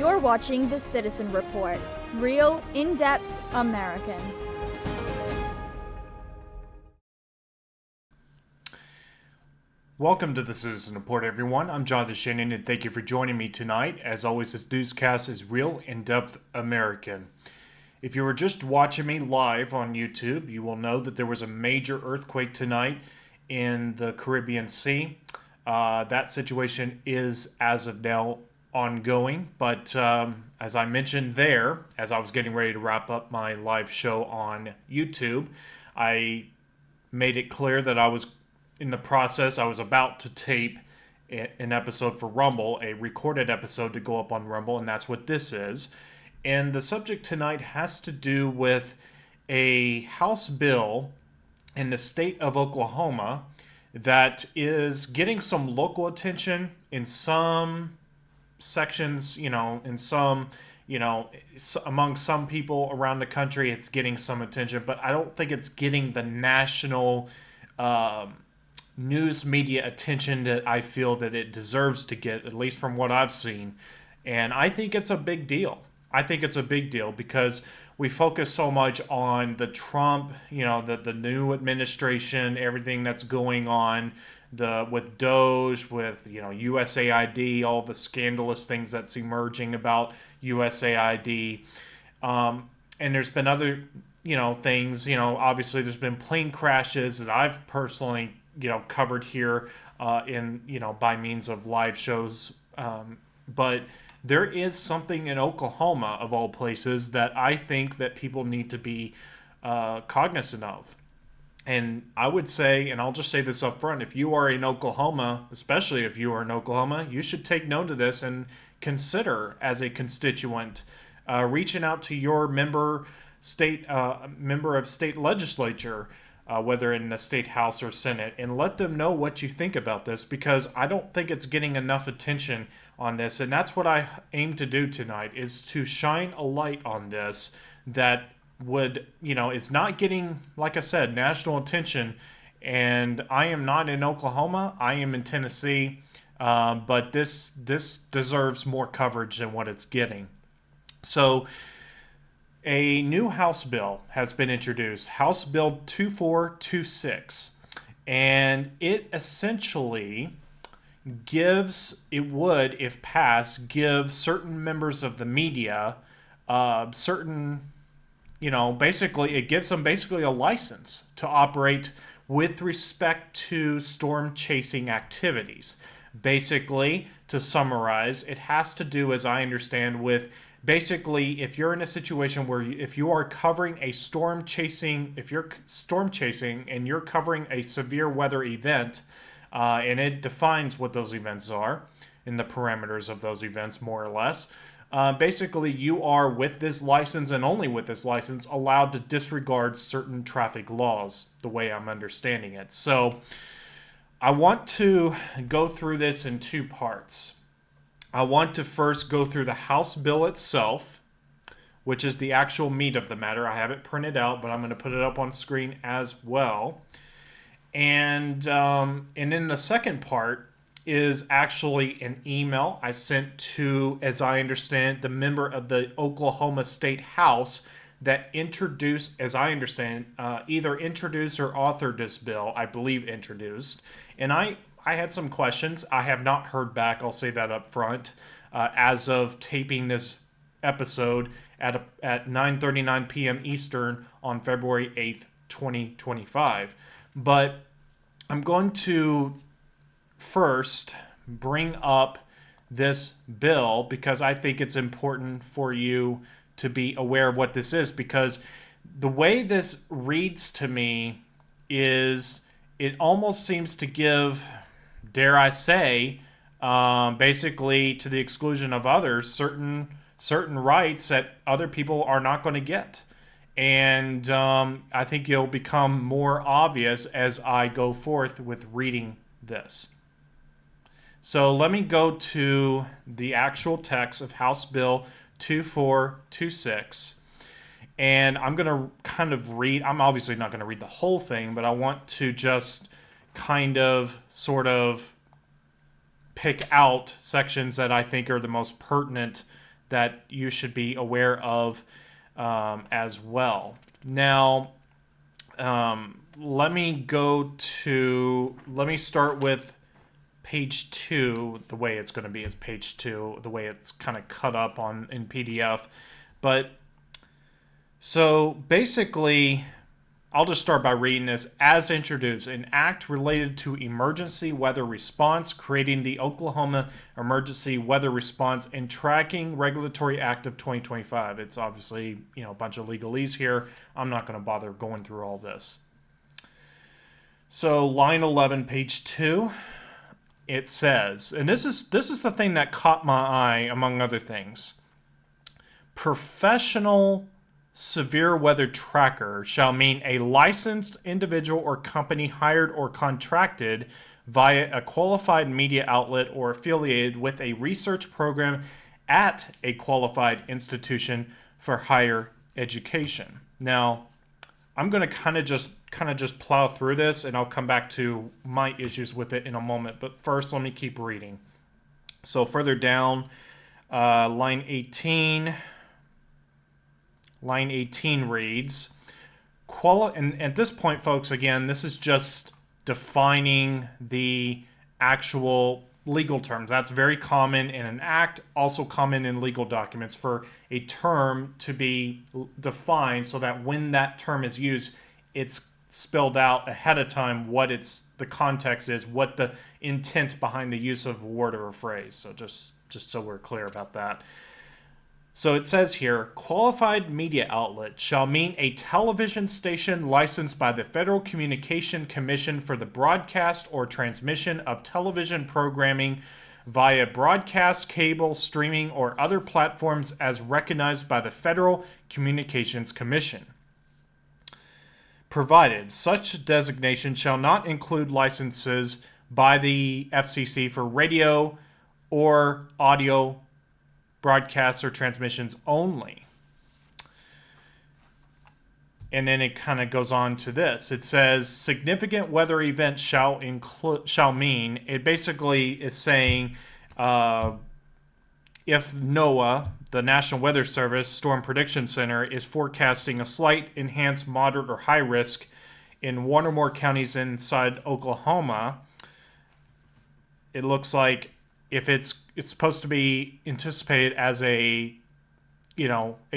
You're watching The Citizen Report, real, in-depth American. Welcome to The Citizen Report, everyone. I'm Jonathan Shannon, and thank you for joining me tonight. As always, this newscast is real, in-depth American. If you were just watching me live on YouTube, you will know that there was a major earthquake tonight in the Caribbean Sea. That situation is, as of now, ongoing, but as I mentioned there, as I was getting ready to wrap up my live show on YouTube, I made it clear that I was in the process. I was about to tape an episode for Rumble, a recorded episode to go up on Rumble, and that's what this is. And the subject tonight has to do with a House bill in the state of Oklahoma that is getting some local attention in some sections, among some people around the country. It's getting some attention, but I don't think it's getting the national news media attention that I feel that it deserves to get, at least from what I've seen. And I think it's a big deal. I think it's a big deal because we focus so much on the Trump, the new administration, everything that's going on, with Doge, with USAID, all the scandalous things that's emerging about USAID, and there's been other things. Obviously there's been plane crashes that I've personally covered here by means of live shows, but there is something in Oklahoma, of all places, that I think that people need to be cognizant of. And I would say, and I'll just say this up front, if you are in Oklahoma, especially if you are in Oklahoma, you should take note of this and consider, as a constituent, reaching out to your member of state legislature, whether in the state house or senate, and let them know what you think about this, because I don't think it's getting enough attention on this. And that's what I aim to do tonight, is to shine a light on this that would, it's not getting, like I said, national attention. And I am not in Oklahoma. I am in Tennessee. But this deserves more coverage than what it's getting. So a new House bill has been introduced, House Bill 2426. And it essentially would, if passed, give certain members of the media basically, it gives them basically a license to operate with respect to storm chasing activities. Basically, to summarize, it has to do, as I understand, with basically if you're in a situation where if you are covering a storm chasing, if you're storm chasing and you're covering a severe weather event, and it defines what those events are and the parameters of those events, more or less. Basically, you are, with this license and only with this license, allowed to disregard certain traffic laws, the way I'm understanding it. So I want to go through this in two parts. I want to first go through the House bill itself, which is the actual meat of the matter. I have it printed out, but I'm going to put it up on screen as well. And then the second part is actually an email I sent to, as I understand, the member of the Oklahoma State House that introduced, as I understand, either introduced or authored this bill. I believe introduced. And I had some questions. I have not heard back. I'll say that up front. As of taping this episode at 9:39 p.m. Eastern on February 8th, 2025. But I'm going to first bring up this bill because I think it's important for you to be aware of what this is, because the way this reads to me is it almost seems to give, dare I say, basically to the exclusion of others, certain rights that other people are not going to get. And I think it'll become more obvious as I go forth with reading this. So let me go to the actual text of House Bill 2426. And I'm going to kind of read, I'm obviously not going to read the whole thing, but I want to just kind of sort of pick out sections that I think are the most pertinent that you should be aware of as well. Now, let me start with page 2. The way it's going to be is page 2, the way it's kind of cut up in PDF. But so basically, I'll just start by reading this. As introduced, an act related to emergency weather response, creating the Oklahoma Emergency Weather Response and Tracking Regulatory Act of 2025. It's obviously, a bunch of legalese here. I'm not going to bother going through all this. So line 11, page 2, it says, and this is the thing that caught my eye among other things. Professional severe weather tracker shall mean a licensed individual or company hired or contracted via a qualified media outlet or affiliated with a research program at a qualified institution for higher education. Now, I'm going to kind of just plow through this, and I'll come back to my issues with it in a moment. But first, let me keep reading. So further down, line 18. Line 18 reads, and at this point, folks, again, this is just defining the actual legal terms. That's very common in an act, also common in legal documents for a term to be defined so that when that term is used, it's spelled out ahead of time what the context is, what the intent behind the use of a word or a phrase. So just so we're clear about that. So it says here, qualified media outlet shall mean a television station licensed by the Federal Communication Commission for the broadcast or transmission of television programming via broadcast, cable, streaming, or other platforms as recognized by the Federal Communications Commission. Provided such designation shall not include licenses by the FCC for radio or audio broadcasts or transmissions only. And then it kind of goes on to this. It says significant weather events shall mean. It basically is saying if NOAA, the National Weather Service Storm Prediction Center, is forecasting a slight, enhanced, moderate, or high risk in one or more counties inside Oklahoma, it looks like if it's supposed to be anticipated as a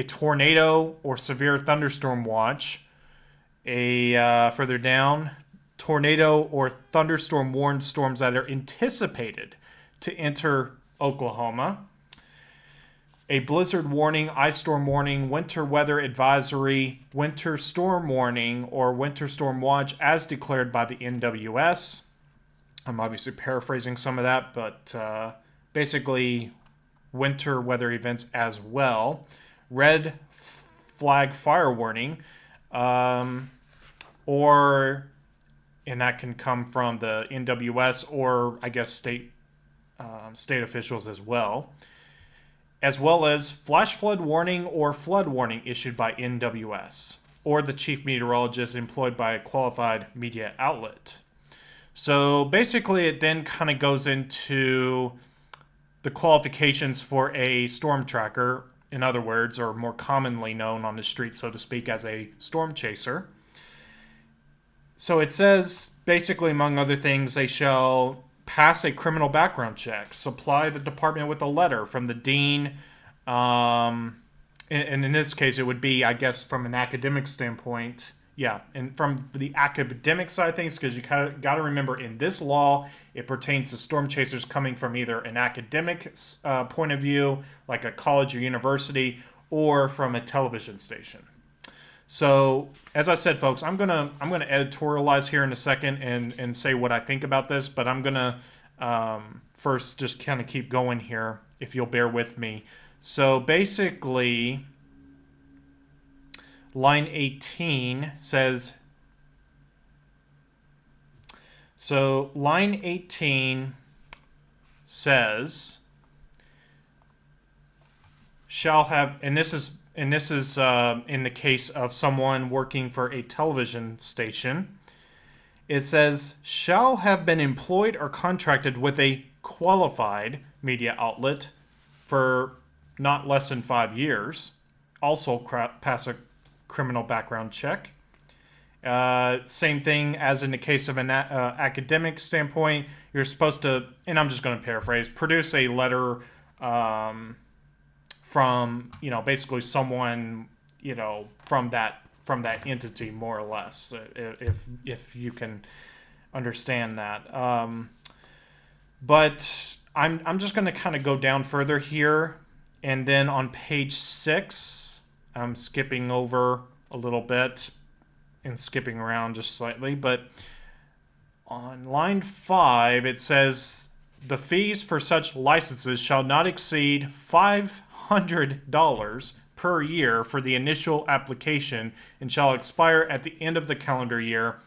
tornado or severe thunderstorm watch, further down, tornado or thunderstorm warned storms that are anticipated to enter Oklahoma, a blizzard warning, ice storm warning, winter weather advisory, winter storm warning, or winter storm watch as declared by the NWS. I'm obviously paraphrasing some of that, but basically winter weather events as well. Red flag fire warning, and that can come from the NWS or I guess state officials as well as flash flood warning or flood warning issued by NWS or the chief meteorologist employed by a qualified media outlet. So basically it then kind of goes into the qualifications for a storm tracker, in other words, or more commonly known on the street, so to speak, as a storm chaser. So it says, basically, among other things, they shall pass a criminal background check, supply the department with a letter from the dean, and in this case, it would be, I guess, from an academic standpoint. Yeah, and from the academic side of things, because you got to remember, in this law, it pertains to storm chasers coming from either an academic point of view, like a college or university, or from a television station. So, as I said, folks, I'm gonna editorialize here in a second and say what I think about this, but I'm gonna first just kind of keep going here, if you'll bear with me. So basically, line 18 says, so line 18 says, shall have, and this is in the case of someone working for a television station, it says, shall have been employed or contracted with a qualified media outlet for not less than 5 years. Also pass a criminal background check. Same thing as in the case of an academic standpoint. You're supposed to, and I'm just going to paraphrase, produce a letter from, basically someone, from that entity, more or less, if you can understand that. But I'm just going to kind of go down further here, and then on page 6, I'm skipping over a little bit and skipping around just slightly, but on line 5 it says the fees for such licenses shall not exceed $500 per year for the initial application and shall expire at the end of the calendar year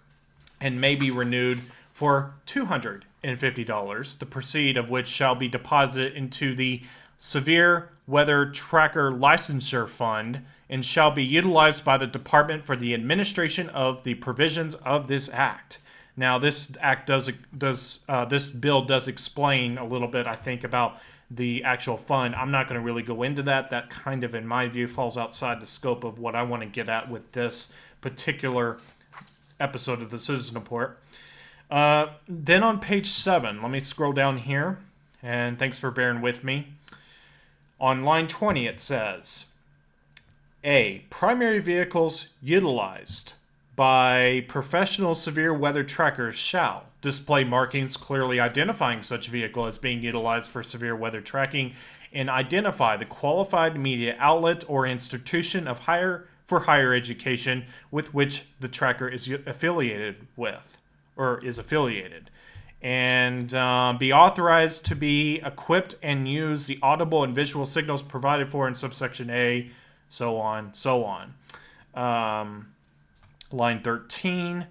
and may be renewed for $250, the proceed of which shall be deposited into the Severe Weather Tracker Licensure Fund and shall be utilized by the department for the administration of the provisions of this act. Now, this act this bill does explain a little bit, I think, about the actual fund. I'm not going to really go into that. That kind of, in my view, falls outside the scope of what I want to get at with this particular episode of the Citizen Report. Then on page 7, let me scroll down here, and thanks for bearing with me. On line 20, it says, A. Primary vehicles utilized by professional severe weather trackers shall display markings clearly identifying such vehicle as being utilized for severe weather tracking and identify the qualified media outlet or institution of higher education with which the tracker is affiliated with or is affiliated, and be authorized to be equipped and use the audible and visual signals provided for in subsection A, so on, so on. Line 13,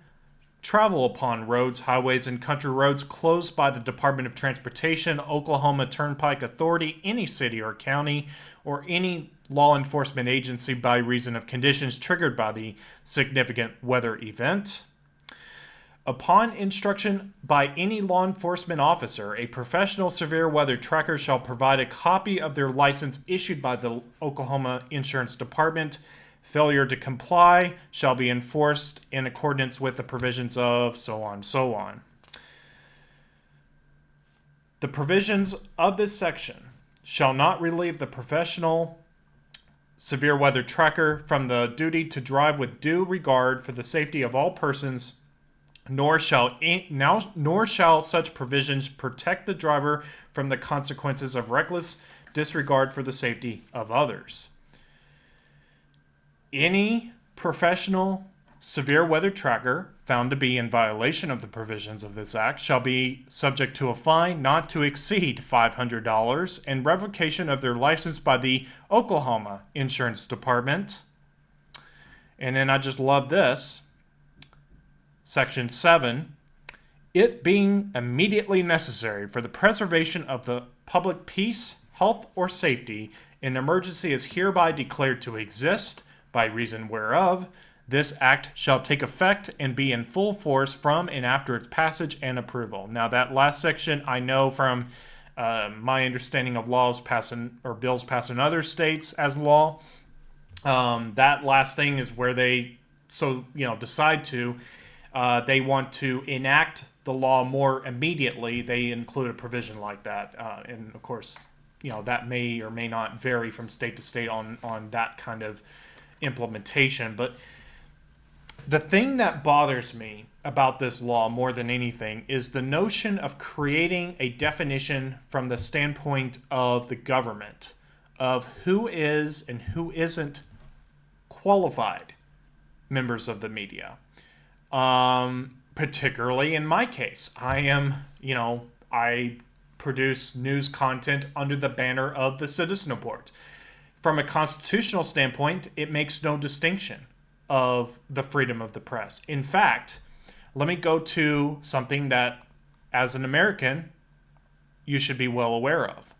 travel upon roads, highways, and country roads closed by the Department of Transportation, Oklahoma Turnpike Authority, any city or county, or any law enforcement agency by reason of conditions triggered by the significant weather event. Upon instruction by any law enforcement officer, a professional severe weather tracker shall provide a copy of their license issued by the Oklahoma Insurance Department. Failure to comply shall be enforced in accordance with the provisions of so on, so on. The provisions of this section shall not relieve the professional severe weather tracker from the duty to drive with due regard for the safety of all persons, nor shall such provisions protect the driver from the consequences of reckless disregard for the safety of others. Any professional severe weather tracker found to be in violation of the provisions of this act shall be subject to a fine not to exceed $500 and revocation of their license by the Oklahoma Insurance Department. And then I just love this. Section 7, it being immediately necessary for the preservation of the public peace, health, or safety, an emergency is hereby declared to exist, by reason whereof this act shall take effect and be in full force from and after its passage and approval. Now, that last section, I know from my understanding of laws passing or bills passed in other states as law, that last thing is where they decide to. They want to enact the law more immediately. They include a provision like that. And of course, that may or may not vary from state to state on that kind of implementation. But the thing that bothers me about this law more than anything is the notion of creating a definition from the standpoint of the government of who is and who isn't qualified members of the media. Particularly in my case, I produce news content under the banner of the Citizen Report. From a constitutional standpoint, it makes no distinction of the freedom of the press. In fact, let me go to something that, as an American, you should be well aware of.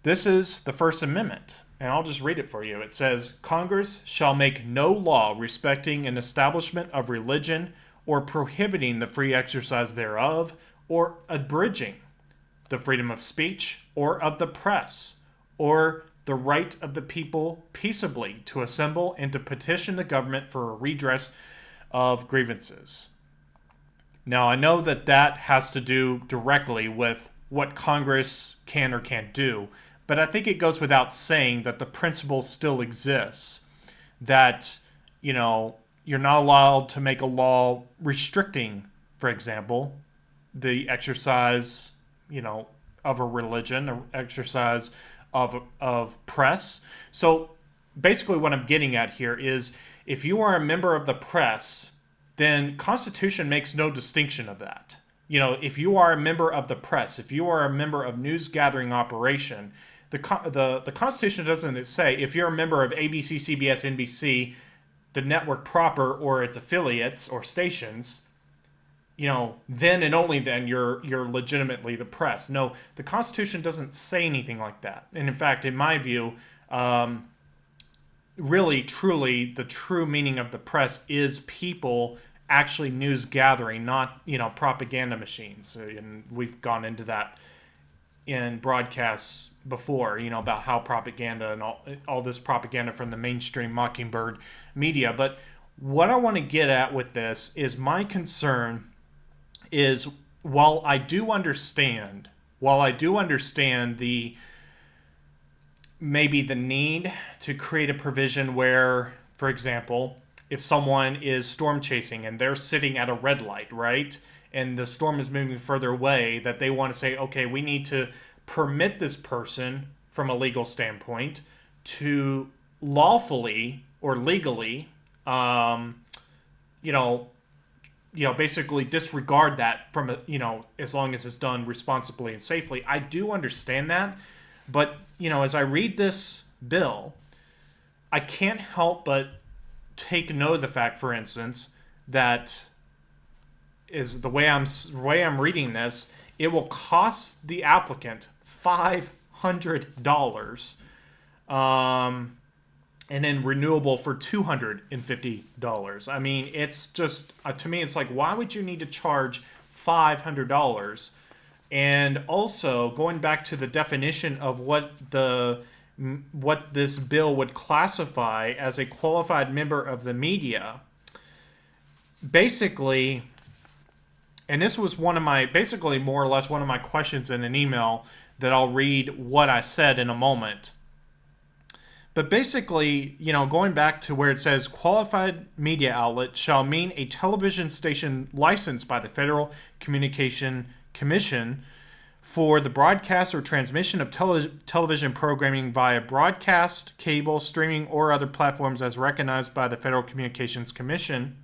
This is the First Amendment, and I'll just read it for you. It says, Congress shall make no law respecting an establishment of religion or prohibiting the free exercise thereof or abridging the freedom of speech or of the press or the right of the people peaceably to assemble and to petition the government for a redress of grievances. Now, I know that that has to do directly with what Congress can or can't do, but I think it goes without saying that the principle still exists that, you're not allowed to make a law restricting, for example, the exercise, of a religion, or exercise of press. So basically what I'm getting at here is if you are a member of the press, then Constitution makes no distinction of that. If you are a member of the press, if you are a member of news gathering operation, the Constitution doesn't say if you're a member of ABC, CBS, NBC, the network proper, or its affiliates or stations, then and only then you're legitimately the press. No, the Constitution doesn't say anything like that. And in fact, in my view, really, truly, the true meaning of the press is people actually news gathering, not, propaganda machines. And we've gone into that in broadcasts before, about how propaganda and all this propaganda from the mainstream Mockingbird media. But what I want to get at with this is my concern is while I do understand the maybe the need to create a provision where, for example, if someone is storm chasing and they're sitting at a red light, right, and the storm is moving further away, that they want to say, okay, we need to permit this person from a legal standpoint to lawfully or legally, basically disregard that from as long as it's done responsibly and safely. I do understand that, but as I read this bill, I can't help but take note of the fact, for instance, that is the way I'm reading this, it will cost the applicant $500, and then renewable for $250. I mean, it's just to me, it's like, why would you need to charge $500? And also, going back to the definition of what this bill would classify as a qualified member of the media, basically, and this was more or less one of my questions in an email that I'll read what I said in a moment. But basically, going back to where it says qualified media outlet shall mean a television station licensed by the Federal Communication Commission for the broadcast or transmission of television programming via broadcast, cable, streaming, or other platforms as recognized by the Federal Communications Commission.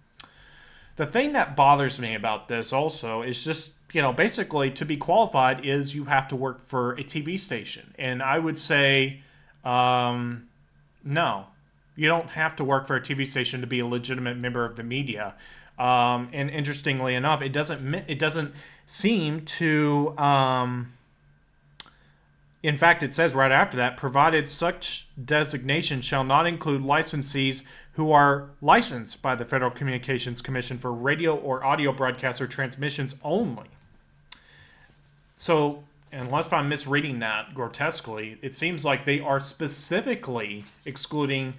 The thing that bothers me about this also is just, basically to be qualified is you have to work for a TV station. And I would say, no, you don't have to work for a TV station to be a legitimate member of the media. And interestingly enough, it doesn't seem to, in fact, it says right after that, provided such designation shall not include licensees who are licensed by the Federal Communications Commission for radio or audio broadcasts or transmissions only. So, unless I'm misreading that grotesquely, it seems like they are specifically excluding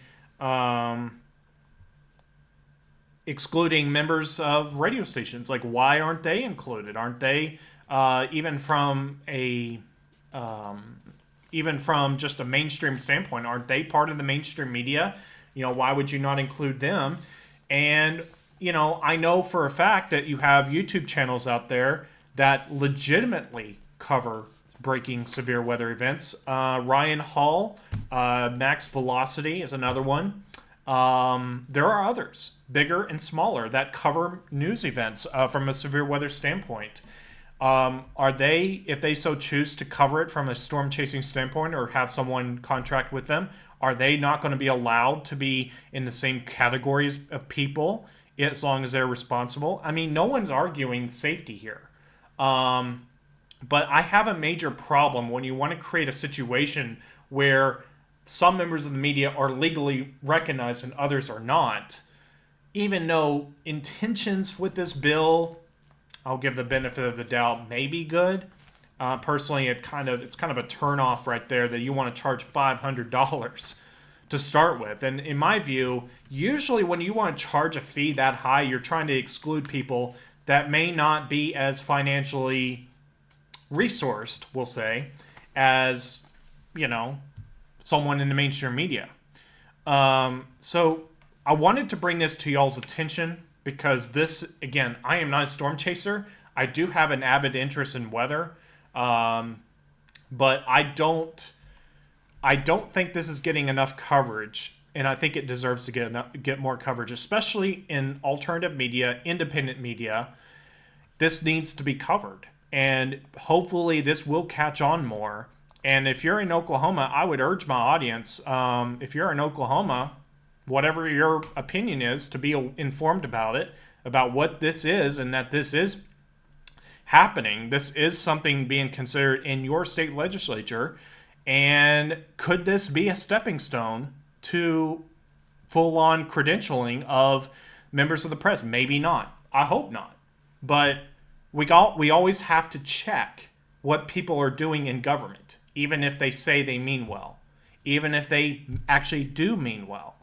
members of radio stations. Like, why aren't they included? Aren't they even from just a mainstream standpoint? Aren't they part of the mainstream media? Why would you not include them? And I know for a fact that you have YouTube channels out there that legitimately cover breaking severe weather events. Ryan Hall, Max Velocity is another one. There are others, bigger and smaller, that cover news events from a severe weather standpoint. Are they, if they so choose to cover it from a storm chasing standpoint or have someone contract with them, are they not going to be allowed to be in the same categories of people as long as they're responsible? I mean, no one's arguing safety here. But I have a major problem when you want to create a situation where some members of the media are legally recognized and others are not. Even though intentions with this bill, I'll give the benefit of the doubt, may be good, Personally, it's kind of a turnoff right there that you want to charge $500 to start with. And in my view, usually when you want to charge a fee that high, you're trying to exclude people that may not be as financially resourced, we'll say, as, someone in the mainstream media. So I wanted to bring this to y'all's attention because this, again, I am not a storm chaser. I do have an avid interest in weather, but I don't think this is getting enough coverage, and I think it deserves to get more coverage, especially in alternative media, independent media. This needs to be covered, and hopefully this will catch on more. And if you're in Oklahoma, I would urge my audience, if you're in Oklahoma, whatever your opinion is, to be informed about it, about what this is, and that this is happening. This is something being considered in your state legislature. And could this be a stepping stone to full-on credentialing of members of the press? Maybe not. I hope not. But we always have to check what people are doing in government, even if they say they mean well, even if they actually do mean well.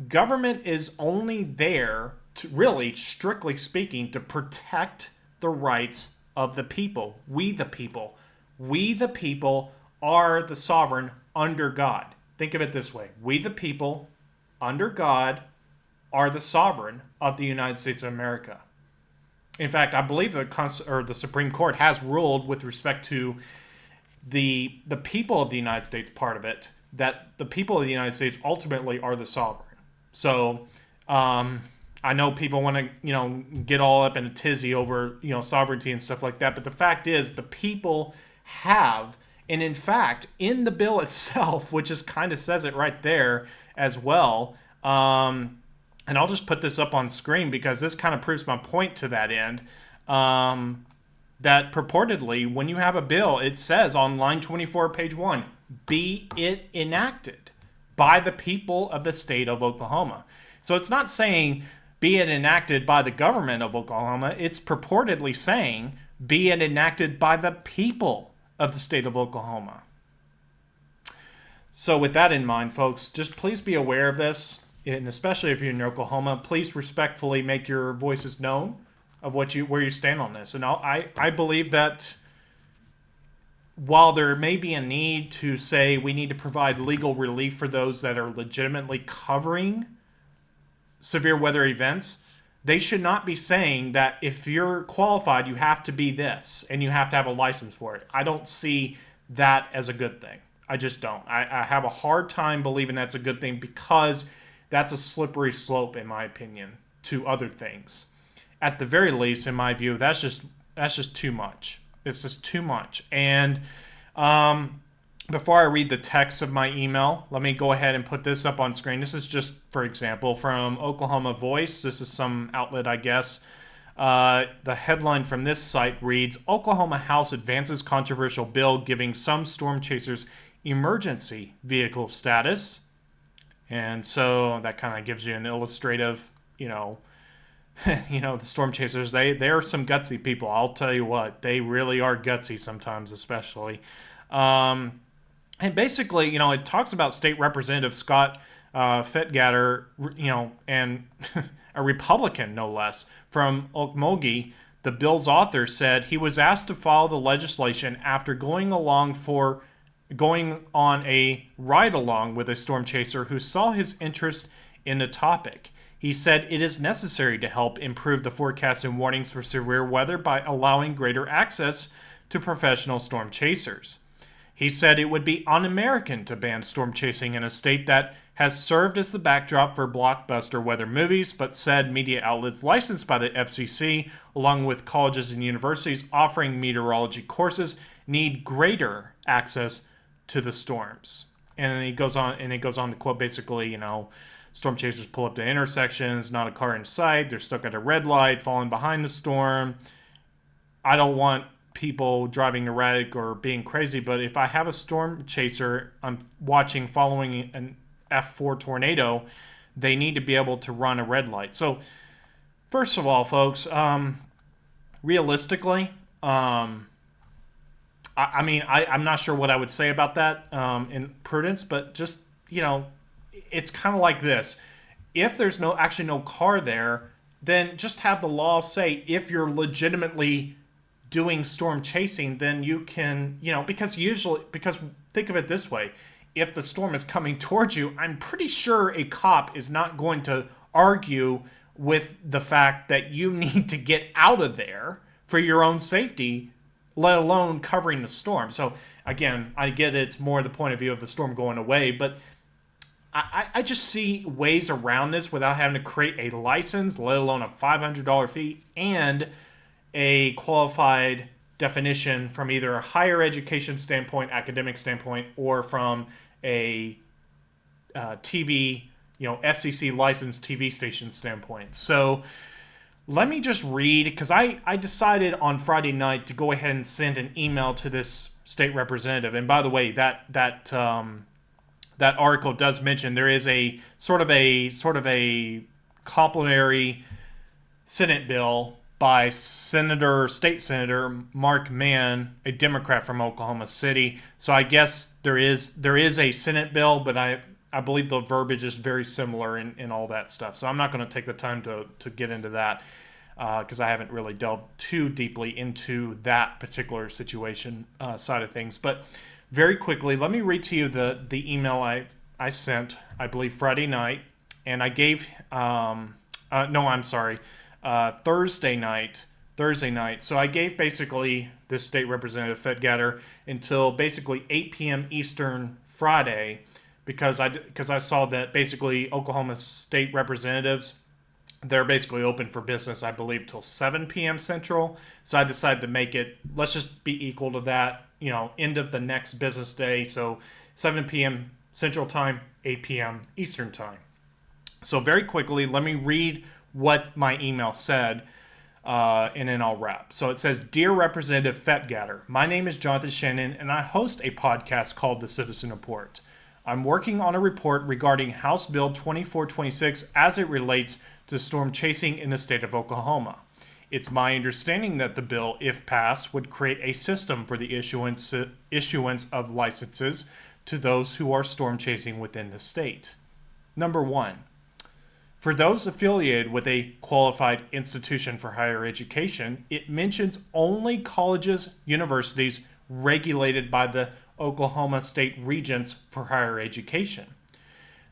Government is only there to really, strictly speaking, to protect the rights of the people. We the people. We the people are the sovereign under God. Think of it this way. We the people under God are the sovereign of the United States of America. In fact, I believe the Supreme Court has ruled with respect to the people of the United States part of it, that the people of the United States ultimately are the sovereign. So I know people want to, get all up in a tizzy over, sovereignty and stuff like that. But the fact is the people have, and in fact, in the bill itself, which just kind of says it right there as well, and I'll just put this up on screen because this kind of proves my point to that end, that purportedly when you have a bill, it says on line 24, page 1, be it enacted by the people of the state of Oklahoma. So it's not saying be it enacted by the government of Oklahoma. It's purportedly saying be it enacted by the people of the state of Oklahoma. So with that in mind, folks, just please be aware of this. And especially if you're in Oklahoma, please respectfully make your voices known of where you stand on this. And I believe that while there may be a need to say we need to provide legal relief for those that are legitimately covering severe weather events, they should not be saying that if you're qualified, you have to be this and you have to have a license for it. I don't see that as a good thing. I just don't. I have a hard time believing that's a good thing because that's a slippery slope, in my opinion, to other things. At the very least, in my view, that's just too much. It's just too much. And before I read the text of my email, let me go ahead and put this up on screen. This is just, for example, from Oklahoma Voice. This is some outlet, I guess. The headline from this site reads, Oklahoma House advances controversial bill giving some storm chasers emergency vehicle status. And so that kind of gives you an illustrative, the storm chasers, they're some gutsy people. I'll tell you what, they really are gutsy sometimes, especially. And basically, it talks about State Representative Scott Fetgatter, and a Republican, no less, from Okmulgee. The bill's author said he was asked to follow the legislation after going on a ride-along with a storm chaser who saw his interest in the topic. He said it is necessary to help improve the forecasts and warnings for severe weather by allowing greater access to professional storm chasers. He said it would be un-American to ban storm chasing in a state that has served as the backdrop for blockbuster weather movies, but said media outlets licensed by the FCC, along with colleges and universities offering meteorology courses, need greater access to the storms. And he goes on to quote basically, storm chasers pull up to intersections, not a car in sight, they're stuck at a red light, falling behind the storm. I don't want people driving erratic or being crazy, but if I have a storm chaser I'm following an F4 tornado, they need to be able to run a red light. So first of all, folks, realistically, I mean, I'm not sure what I would say about that in prudence, but just, it's kind of like this. If there's no car there, then just have the law say if you're legitimately doing storm chasing, then you can, because think of it this way. If the storm is coming towards you, I'm pretty sure a cop is not going to argue with the fact that you need to get out of there for your own safety, let alone covering the storm. So again, I get it's more the point of view of the storm going away, but I just see ways around this without having to create a license, let alone a $500 fee, and a qualified definition from either a higher education standpoint, academic standpoint, or from a TV, FCC licensed TV station standpoint. So let me just read, because I decided on Friday night to go ahead and send an email to this state representative. And by the way, that article does mention there is a sort of a complementary Senate bill by State Senator Mark Mann, a Democrat from Oklahoma City. So I guess there is a Senate bill, but I believe the verbiage is very similar in all that stuff. So I'm not going to take the time to get into that because I haven't really delved too deeply into that particular situation side of things. But very quickly, let me read to you the email I sent, I believe, Friday night. And I gave, Thursday night. So I gave basically this state representative, Fedgatter, until basically 8 p.m. Eastern Friday, because I saw that basically Oklahoma state representatives, they're basically open for business, I believe, till 7 p.m. Central. So I decided to make it, let's just be equal to that, end of the next business day. So 7 p.m. Central Time, 8 p.m. Eastern Time. So very quickly, let me read what my email said, and then I'll wrap. So it says, Dear Representative Fetgatter, my name is Jonathan Shannon, and I host a podcast called The Citizen Report. I'm working on a report regarding House Bill 2426 as it relates to storm chasing in the state of Oklahoma. It's my understanding that the bill, if passed, would create a system for the issuance of licenses to those who are storm chasing within the state. Number one, for those affiliated with a qualified institution for higher education, it mentions only colleges, universities regulated by the Oklahoma State Regents for Higher Education.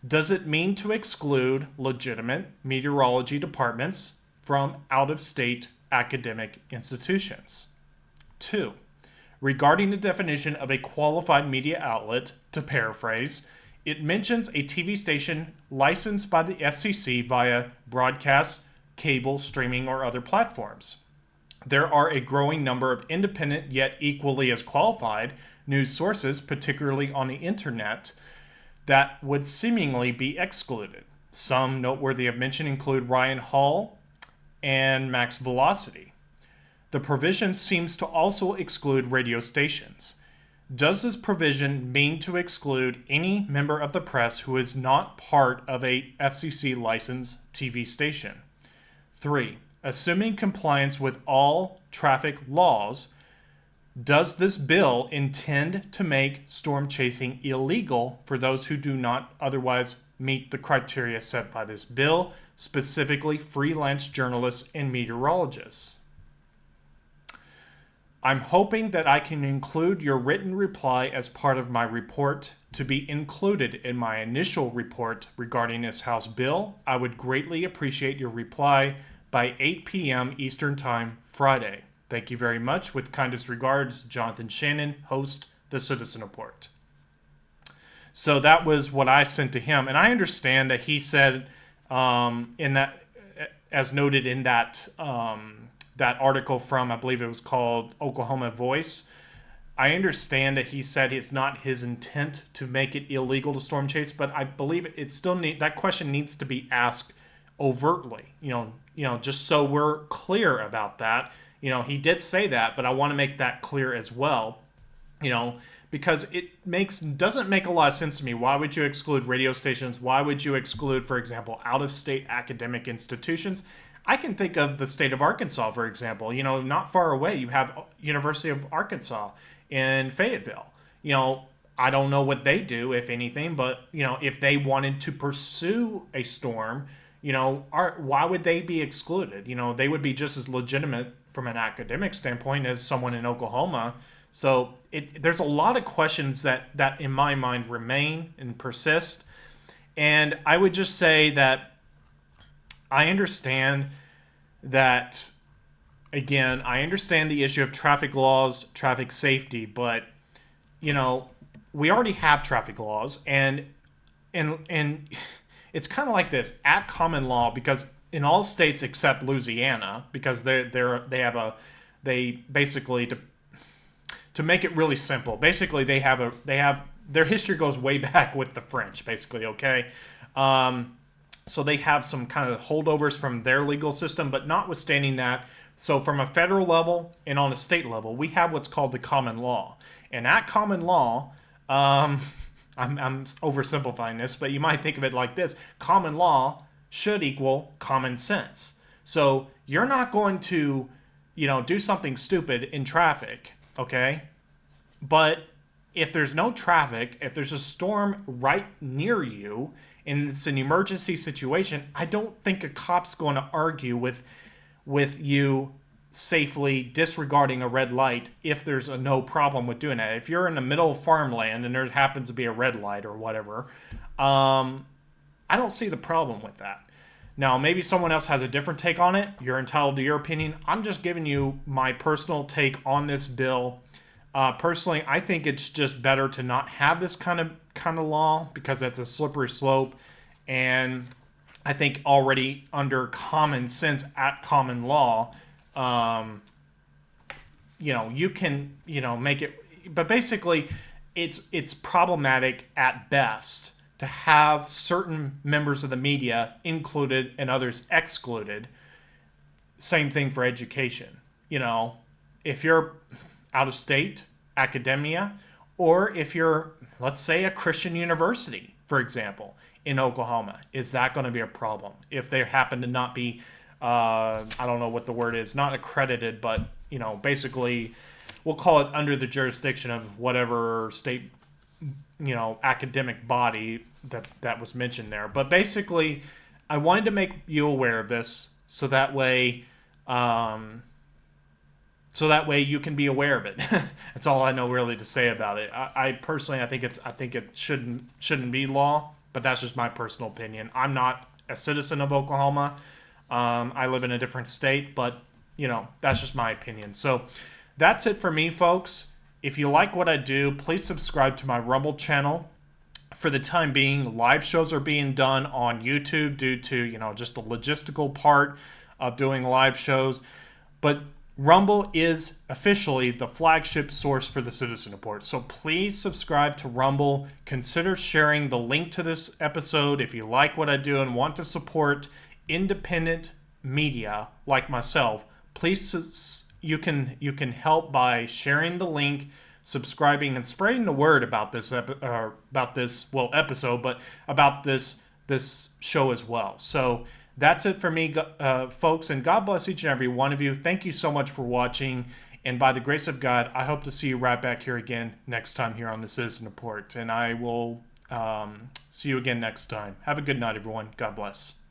Does it mean to exclude legitimate meteorology departments from out-of-state academic institutions? 2. Regarding the definition of a qualified media outlet, to paraphrase, it mentions a TV station licensed by the FCC via broadcast, cable, streaming, or other platforms. There are a growing number of independent yet equally as qualified news sources, particularly on the internet, that would seemingly be excluded. Some noteworthy of mention include Ryan Hall and Max Velocity. The provision seems to also exclude radio stations. Does this provision mean to exclude any member of the press who is not part of a FCC licensed TV station? 3. Assuming compliance with all traffic laws, does this bill intend to make storm chasing illegal for those who do not otherwise meet the criteria set by this bill, specifically freelance journalists and meteorologists? I'm hoping that I can include your written reply as part of my report to be included in my initial report regarding this House bill. I would greatly appreciate your reply by 8 p.m. Eastern Time, Friday. Thank you very much. With kindest regards, Jonathan Shannon, host The Citizen Report. So that was what I sent to him. And I understand that he said in that, as noted in that that article from, I believe it was called Oklahoma Voice, I understand that he said it's not his intent to make it illegal to storm chase, but I believe it still that question needs to be asked overtly, just so we're clear about that. He did say that, but I want to make that clear as well, because it doesn't make a lot of sense to me. Why would you exclude radio stations? Why would you exclude, for example, out-of-state academic institutions? I can think of the state of Arkansas, for example. Not far away, you have University of Arkansas in Fayetteville. I don't know what they do, if anything, but if they wanted to pursue a storm, why would they be excluded? They would be just as legitimate from an academic standpoint as someone in Oklahoma. So there's a lot of questions that in my mind remain and persist. And I would just say that I understand that, again, I understand the issue of traffic laws, traffic safety, but, we already have traffic laws, and it's kind of like this at common law, because in all states except Louisiana, because they basically, to make it really simple, basically they have their history goes way back with the French, basically, okay? So they have some kind of holdovers from their legal system, but notwithstanding that, so from a federal level and on a state level, we have what's called the common law. And at common law, I'm oversimplifying this, but you might think of it like this. Common law should equal common sense. So you're not going to, do something stupid in traffic, okay? But if there's no traffic, if there's a storm right near you, and it's an emergency situation, I don't think a cop's going to argue with you safely disregarding a red light if there's no problem with doing that. If you're in the middle of farmland and there happens to be a red light or whatever, I don't see the problem with that. Now, maybe someone else has a different take on it. You're entitled to your opinion. I'm just giving you my personal take on this bill. Personally, I think it's just better to not have this kind of law, because it's a slippery slope, and I think already under common sense at common law, you can make it, but basically it's problematic at best to have certain members of the media included and others excluded. Same thing for education. If you're out of state, academia, or if you're, let's say, a Christian university, for example, in Oklahoma, is that going to be a problem? If they happen to not be, I don't know what the word is, not accredited, but, basically, we'll call it under the jurisdiction of whatever state, academic body that was mentioned there. But basically, I wanted to make you aware of this so that way, you can be aware of it. That's all I know really to say about it. I personally, I think it shouldn't be law, but that's just my personal opinion. I'm not a citizen of Oklahoma. I live in a different state, but that's just my opinion. So that's it for me, folks. If you like what I do, please subscribe to my Rumble channel. For the time being, live shows are being done on YouTube due to, just the logistical part of doing live shows. But Rumble is officially the flagship source for the Citizen Report. So please subscribe to Rumble. Consider sharing the link to this episode if you like what I do and want to support independent media like myself. Please, you can help by sharing the link, subscribing, and spreading the word about this episode, but about this show as well. So that's it for me, folks, and God bless each and every one of you. Thank you so much for watching, and by the grace of God, I hope to see you right back here again next time here on the Citizen Report, and I will see you again next time. Have a good night, everyone. God bless.